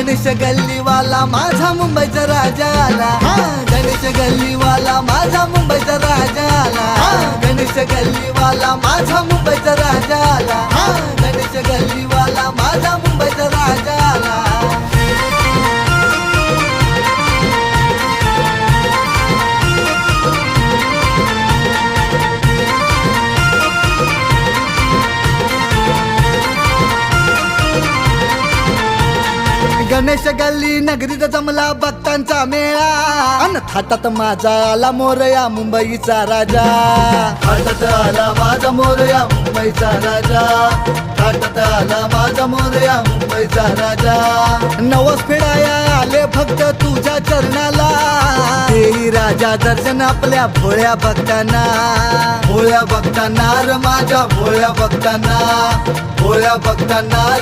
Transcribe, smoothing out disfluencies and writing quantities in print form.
गणेश गल्लीवाला माझा मुंबईचा राजा आला, गणेश गल्लीवाला माझा मुंबईचा राजा आला, गणेश गल्लीवाला माझा मुंबईचा राजा आला, गणेश गल्लीवाला माझा मुंबईचा राजा आला. गणेश गल्ली नगरीत जमला भक्तांचा मेळा, अन थाटात माझा आला मोरया मुंबईचा राजा, थाटात आला माझा मोरया मुंबईचा राजा, थाटात आला माझा मोरया मुंबईचा राजा. नवस फेडाया आले भक्त तुझ्या चरणाला, देई राजा दर्शन आपल्या भोळ्या भक्तांना, भोळ्या भक्तांना र माझ्या भोळ्या भक्तांना, भोळ्या भक्तांना